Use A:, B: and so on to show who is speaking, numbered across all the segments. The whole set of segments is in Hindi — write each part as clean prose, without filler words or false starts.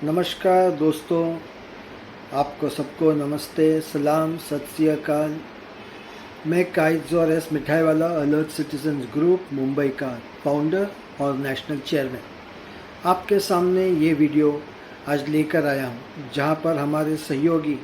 A: नमस्कार दोस्तों, आपको सबको नमस्ते, सलाम, सत श्री अकाल। मैं काइज़ोर एस मिठाई वाला अलर्ट सिटीजन्स ग्रुप मुंबई का फाउंडर और नेशनल चेयरमैन आपके सामने ये वीडियो आज लेकर आया हूँ, जहाँ पर हमारे सहयोगी,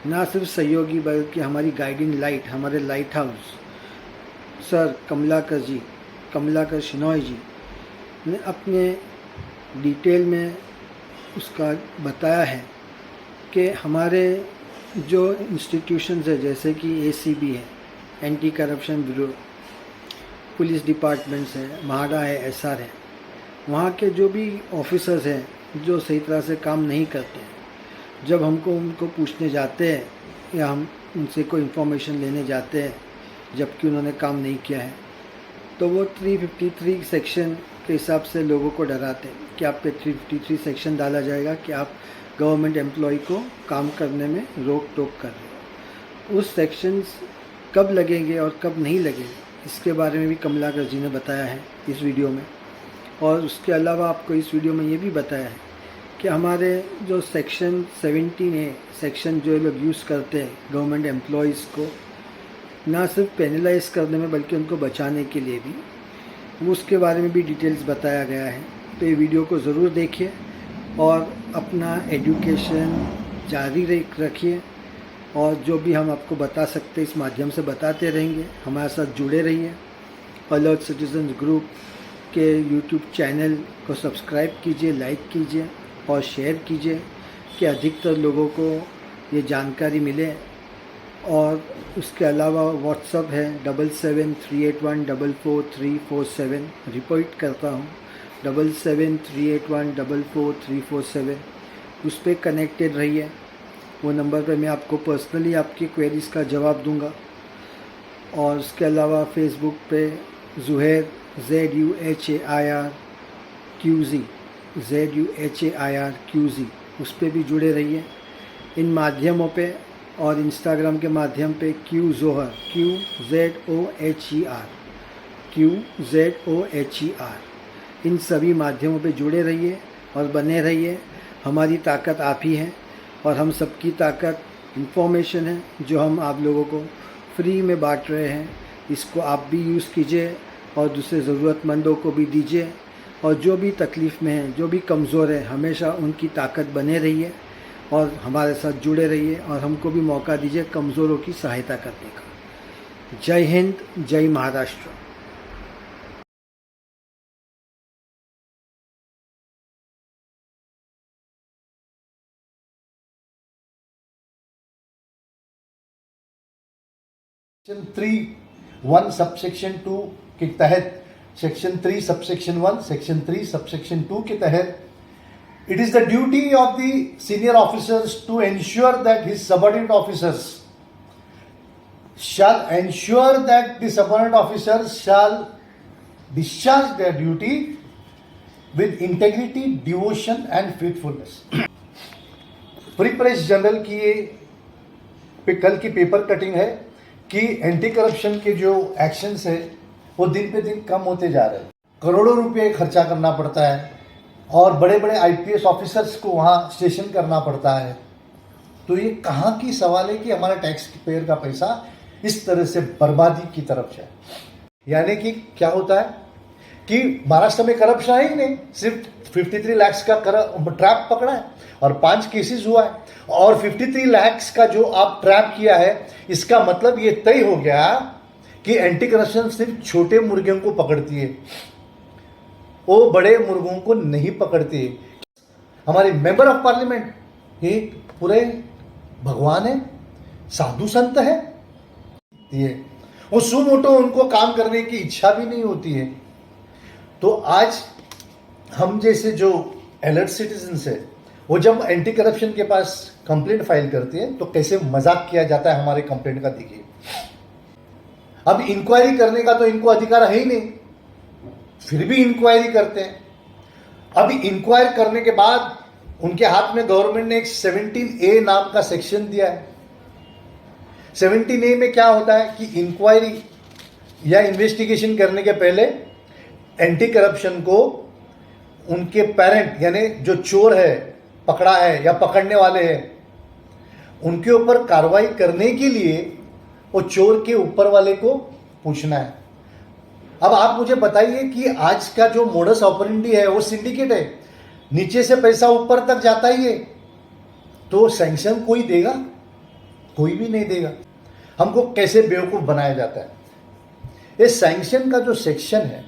A: ना सिर्फ सहयोगी बल्कि हमारी गाइडिंग लाइट, हमारे lighthouse sir Kamalakar Shenoy ji ने अपने डिटेल में उसका बताया है कि हमारे जो इंस्टीट्यूशंस है, जैसे कि ACB है, anti corruption bureau, police departments है, म्हाडा है, SR है, वहाँ के जो भी ऑफिसर्स हैं जो सही तरह से काम नहीं करते हैं, जब हमको उनको पूछने जाते हैं या हम उनसे कोई इन्फॉर्मेशन लेने जाते हैं जबकि उन्होंने काम नहीं किया है, तो वो 353 सेक्शन के हिसाब से लोगों को डराते हैं कि आप पे 353 सेक्शन डाला जाएगा कि आप गवर्नमेंट एम्प्लॉय को काम करने में रोक टोक कर रहे हो। उस सेक्शंस कब लगेंगे और कब नहीं लगेंगे, इसके बारे में भी कमलाकर जी ने बताया है इस वीडियो में। और उसके अलावा आपको इस वीडियो में ये भी बताया है कि हमारे जो सेक्शन 17A सेक्शन जो लोग यूज़ करते हैं गवर्नमेंट एम्प्लॉयज़ को ना सिर्फ पेनलाइज करने में बल्कि उनको बचाने के लिए भी, उसके बारे में भी डिटेल्स बताया गया है। तो ये वीडियो को ज़रूर देखिए और अपना एजुकेशन जारी रखिए, और जो भी हम आपको बता सकते इस माध्यम से बताते रहेंगे। हमारे साथ जुड़े रहिए। अलर्ट सिटीजन्स ग्रुप के यूट्यूब चैनल को सब्सक्राइब कीजिए, लाइक कीजिए और शेयर कीजिए कि अधिकतर लोगों को ये जानकारी मिले। और उसके अलावा व्हाट्सअप है 7738144347, रिपीट करता हूँ 7738144347, उस पर कनेक्टेड रहिए। वो नंबर पे मैं आपको पर्सनली आपकी क्वेरीज़ का जवाब दूंगा। और उसके अलावा फेसबुक पे ज़ुहैर ZUHAIRQZ उस पर भी जुड़े रहिए इन माध्यमों पे। और इंस्टाग्राम के माध्यम पे QZOHER QZOHER इन सभी माध्यमों पे जुड़े रहिए और बने रहिए। हमारी ताकत आप ही है और हम सबकी ताकत इंफॉर्मेशन है जो हम आप लोगों को फ्री में बांट रहे हैं। इसको आप भी यूज़ कीजिए और दूसरे ज़रूरतमंदों को भी दीजिए। और जो भी तकलीफ़ में हैं, जो भी कमज़ोर है, हमेशा उनकी ताकत बने रहिए और हमारे साथ जुड़े रहिए और हमको भी मौका दीजिए कमज़ोरों की सहायता करने का। जय हिंद, जय महाराष्ट्र।
B: सेक्शन 3(1) सबसेक्शन 2 के तहत, सेक्शन 3 सबसेक्शन 1, सेक्शन 3 सबसेक्शन 2 के तहत, it is the duty of the senior officers to ensure that his subordinate officers shall ensure that the subordinate officers shall discharge their duty with integrity, devotion and faithfulness. Free press journal की ये कल की पेपर कटिंग है कि एंटी करप्शन के जो एक्शंस है वो दिन पे दिन कम होते जा रहे हैं। करोड़ों रुपए खर्चा करना पड़ता है और बड़े बड़े IPS ऑफिसर्स को वहाँ स्टेशन करना पड़ता है। तो ये कहाँ की सवाल है कि हमारा टैक्स पेयर का पैसा इस तरह से बर्बादी की तरफ जाए। यानी कि क्या होता है कि महाराष्ट्र में करप्शन है ही नहीं, सिर्फ 53 लाख का ट्रैप पकड़ा है और 5 केसेस हुआ है। और 53 लाख का जो आप ट्रैप किया है, इसका मतलब ये तय हो गया कि एंटी करप्शन सिर्फ छोटे मुर्गियों को पकड़ती है, वो बड़े मुर्गों को नहीं पकड़ती है। हमारे मेंबर ऑफ पार्लियामेंट एक पूरे भगवान है, साधु संत है, ये वो सुमोटो उनको काम करने की इच्छा भी नहीं होती है। तो आज हम जैसे जो अलर्ट सिटीजन्स है, वो जब एंटी करप्शन के पास कंप्लेंट फाइल करते हैं तो कैसे मजाक किया जाता है हमारे कंप्लेंट का, देखिए। अब इंक्वायरी करने का तो इनको अधिकार है ही नहीं, फिर भी इंक्वायरी करते हैं। अब इंक्वायरी करने के बाद उनके हाथ में गवर्नमेंट ने एक 17A नाम का सेक्शन दिया है। 17A में क्या होता है कि इंक्वायरी या इन्वेस्टिगेशन करने के पहले एंटी करप्शन को उनके पेरेंट यानी जो चोर है पकड़ा है या पकड़ने वाले हैं, उनके ऊपर कार्रवाई करने के लिए वो चोर के ऊपर वाले को पूछना है। अब आप मुझे बताइए कि आज का जो मोडस ऑपरेंडी है वो सिंडिकेट है, नीचे से पैसा ऊपर तक जाता ही है, तो सैंक्शन कोई देगा? कोई भी नहीं देगा। हमको कैसे बेवकूफ बनाया जाता है? ये सैंक्शन का जो सेक्शन है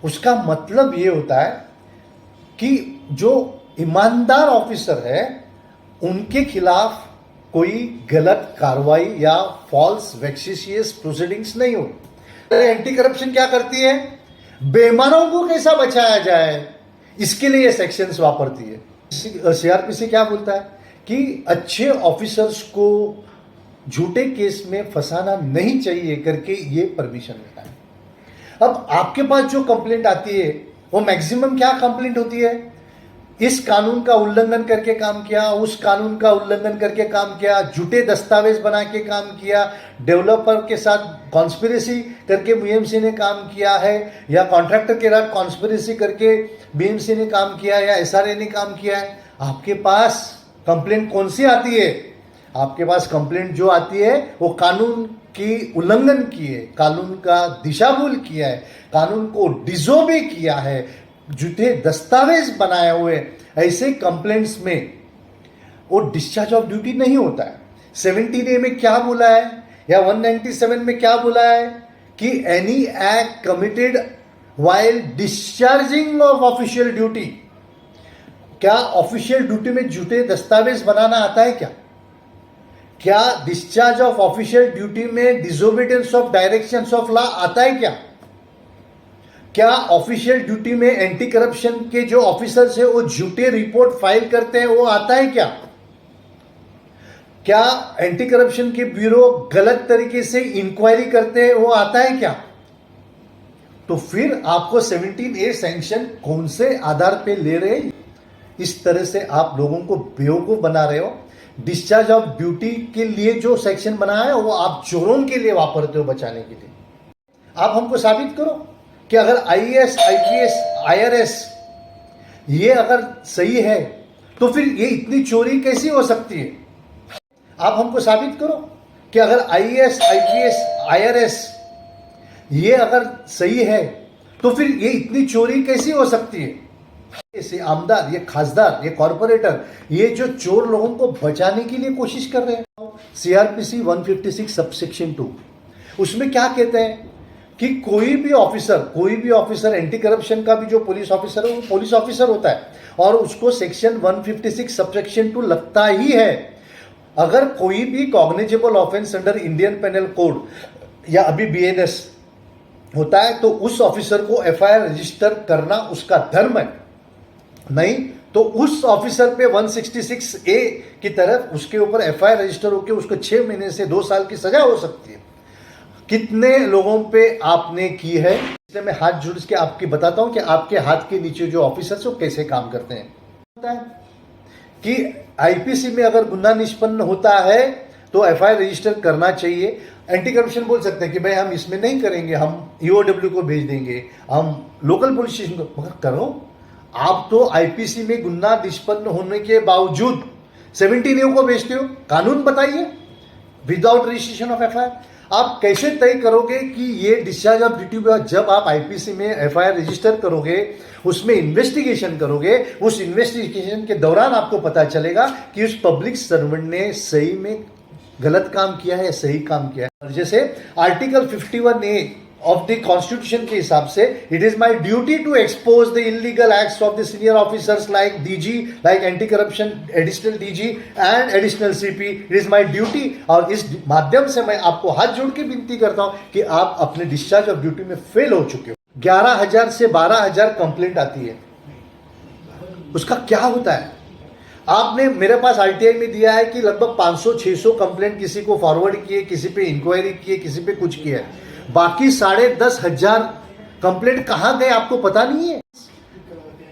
B: उसका मतलब ये होता है कि जो ईमानदार ऑफिसर है उनके खिलाफ कोई गलत कार्रवाई या फॉल्स वैक्सिशियस प्रोसीडिंग्स नहीं हो। एंटी करप्शन क्या करती है? बेईमानों को कैसा बचाया जाए, इसके लिए ये सेक्शंस वापरती है। सीआरपीसी क्या बोलता है कि अच्छे ऑफिसर्स को झूठे केस में फंसाना नहीं चाहिए करके ये परमिशन देता है। अब आपके पास जो कंप्लेंट आती है वो मैक्सिमम क्या कंप्लेंट होती है? इस कानून का उल्लंघन करके काम किया, उस कानून का उल्लंघन करके काम किया, झूठे दस्तावेज बना के काम किया, डेवलपर के साथ कॉन्स्पिरेसी करके बीएमसी ने काम किया है, या कॉन्ट्रैक्टर के साथ कॉन्स्पिरेसी करके बीएमसी ने काम किया या एसआरए ने काम किया है। आपके पास कंप्लेंट कौन सी आती है? आपके पास कंप्लेंट जो आती है वो कानून की उल्लंघन की है, कानून का दिशाभूल किया है, कानून को डिसोबे किया है, झूठे दस्तावेज बनाए हुए, ऐसे कंप्लेंट्स में वो डिस्चार्ज ऑफ ड्यूटी नहीं होता है। 17A में क्या बोला है या 197 में क्या बोला है कि any act committed while discharging of official duty. क्या ऑफिशियल ड्यूटी में झूठे दस्तावेज बनाना आता है क्या? क्या डिस्चार्ज ऑफ ऑफिशियल ड्यूटी में disobedience of directions of law आता है क्या? क्या ऑफिशियल ड्यूटी में एंटी करप्शन के जो ऑफिसर्स है वो झूठे रिपोर्ट फाइल करते हैं, वो आता है क्या? क्या एंटी करप्शन के ब्यूरो गलत तरीके से इंक्वायरी करते हैं, वो आता है क्या? तो फिर आपको 17A सैंक्शन कौन से आधार पे ले रहे हैं? इस तरह से आप लोगों को बेवकूफ बना रहे हो। डिस्चार्ज ऑफ ड्यूटी के लिए जो सेक्शन बनाया है वो आप चोरों के लिए वापरते हो बचाने के लिए। आप हमको साबित करो कि अगर आईएएस, आईपीएस, आईआरएस ये अगर सही है तो फिर ये इतनी चोरी कैसी हो सकती है? आप हमको साबित करो कि अगर आईएएस, आईपीएस, आईआरएस ये अगर सही है तो फिर ये इतनी चोरी कैसी हो सकती है? ऐसे आमदार, ये खासदार, ये कॉर्पोरेटर, ये जो चोर लोगों को बचाने के लिए कोशिश कर रहे हैं। सीआरपीसी 156 सबसेक्शन 2 उसमें क्या कहते हैं कि कोई भी ऑफिसर एंटी करप्शन का भी जो पुलिस ऑफिसर है वो पुलिस ऑफिसर होता है और उसको सेक्शन 156 सबसेक्शन 2 लगता ही है। अगर कोई भी cognizable offence under Indian Penal Code या अभी बीएनएस होता है तो उस ऑफिसर को एफआईआर रजिस्टर करना उसका धर्म है। नहीं तो उस ऑफिसर पे 166A की तरफ उसके ऊपर एफआईआर रजिस्टर होकर उसको 6 महीने से 2 साल की सजा हो सकती है। कितने लोगों पे आपने की है? इसलिए मैं हाथ जोड़ के आपकी बताता हूं कि आपके हाथ के नीचे जो ऑफिसर्स वो कैसे काम करते हैं। होता है कि आईपीसी में अगर गुना निष्पन्न होता है तो एफआईआर रजिस्टर करना चाहिए। एंटी करप्शन बोल सकते हैं कि भाई हम इसमें नहीं करेंगे, हम ईओडब्ल्यू को भेज देंगे, हम लोकल पुलिस स्टेशन को। मगर करो, आप तो आईपीसी में गुना निष्पन्न होने के बावजूद 17A को भेजते हो। कानून बताइए, विदाउट रजिस्ट्रेशन ऑफ एफआईआर आप कैसे तय करोगे कि ये डिस्चार्ज ऑफ ड्यूटी? जब आप आईपीसी में एफआईआर रजिस्टर करोगे, उसमें इन्वेस्टिगेशन करोगे, उस इन्वेस्टिगेशन के दौरान आपको पता चलेगा कि उस पब्लिक सर्वेंट ने सही में गलत काम किया है, सही काम किया है। जैसे article 51A of the constitution के हिसाब से it is my duty to expose the illegal acts of the senior officers like DG, like anti corruption additional DG and additional CP. It is my duty. और इस माध्यम से मैं आपको हाथ जोड़ के विनती करता हूं कि आप अपने डिस्चार्ज ऑफ ड्यूटी में फेल हो चुके हो। 11,000 से 12,000 कंप्लेंट आती है, उसका क्या होता है? आपने मेरे पास आरटीआई में दिया है कि लगभग 500-600 कंप्लेंट किसी को फॉरवर्ड किए, किसी पे इंक्वायरी किए, किसी पे कुछ किया है। बाकी 10,500 कंप्लेंट कहां गए आपको पता नहीं है।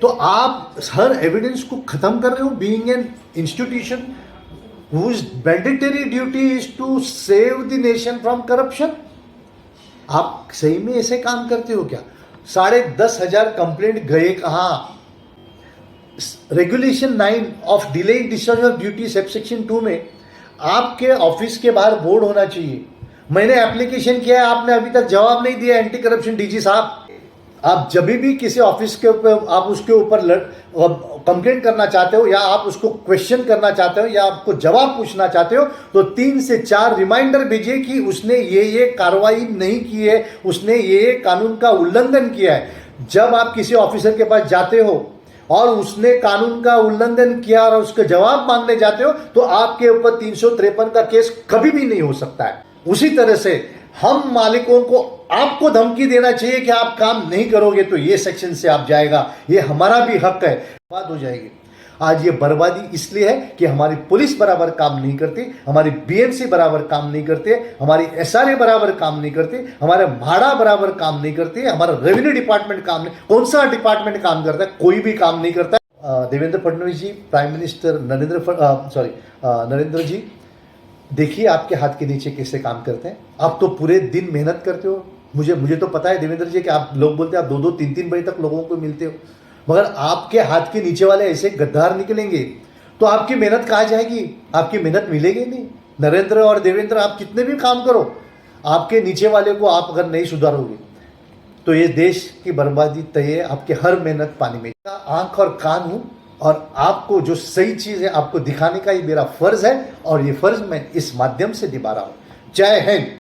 B: तो आप हर एविडेंस को खत्म कर रहे हो। Being an institution whose mandatory duty is to save the nation from corruption, आप सही में ऐसे काम करते हो क्या? 10,500 कंप्लेंट गए कहां? Regulation 9 of delay in discharge of duty subsection 2 में आपके ऑफिस के बाहर बोर्ड होना चाहिए। मैंने एप्लीकेशन किया है, आपने अभी तक जवाब नहीं दिया एंटी करप्शन डीजी साहब। आप जब भी किसी ऑफिस के ऊपर आप उसके ऊपर कंप्लेंट करना चाहते हो या आप उसको क्वेश्चन करना चाहते हो या आपको जवाब पूछना चाहते हो तो 3 से 4 रिमाइंडर भेजिए कि उसने ये कार्रवाई नहीं की है, उसने ये कानून का उल्लंघन किया है। जब आप किसी ऑफिसर के पास जाते हो और उसने कानून का उल्लंघन किया और उसका जवाब मांगने जाते हो तो आपके ऊपर 353 का केस कभी भी नहीं हो सकता है। उसी तरह से हम मालिकों को आपको धमकी देना चाहिए कि आप काम नहीं करोगे तो ये सेक्शन से आप जाएगा, ये हमारा भी हक है, बात हो जाएगी। आज ये बर्बादी इसलिए है कि हमारी पुलिस बराबर काम नहीं करती, हमारी बीएमसी बराबर काम नहीं करते, हमारी एसआरए बराबर काम नहीं करती, हमारे म्हाडा बराबर काम नहीं करती, हमारा रेवेन्यू डिपार्टमेंट काम नहीं। कौन सा डिपार्टमेंट काम करता है? कोई भी काम नहीं करता। देवेंद्र फडणवीस जी, प्राइम मिनिस्टर नरेंद्र जी, देखिए आपके हाथ के नीचे कैसे काम करते हैं। आप तो पूरे दिन मेहनत करते हो। मुझे तो पता है देवेंद्र जी कि आप लोग बोलते हैं आप 2-2, 3-3 बजे तक लोगों को मिलते हो, मगर आपके हाथ के नीचे वाले ऐसे गद्दार निकलेंगे तो आपकी मेहनत कहाँ जाएगी? आपकी मेहनत मिलेगी नहीं। नरेंद्र और देवेंद्र, आप कितने भी काम करो, आपके नीचे वाले को आप अगर नहीं सुधारोगे तो ये देश की बर्बादी तय है। आपके हर मेहनत पानी में। आंख और कान हूं और आपको जो सही चीज है आपको दिखाने का ही मेरा फर्ज है और ये फर्ज मैं इस माध्यम से निभा रहा हूं। जय हिंद।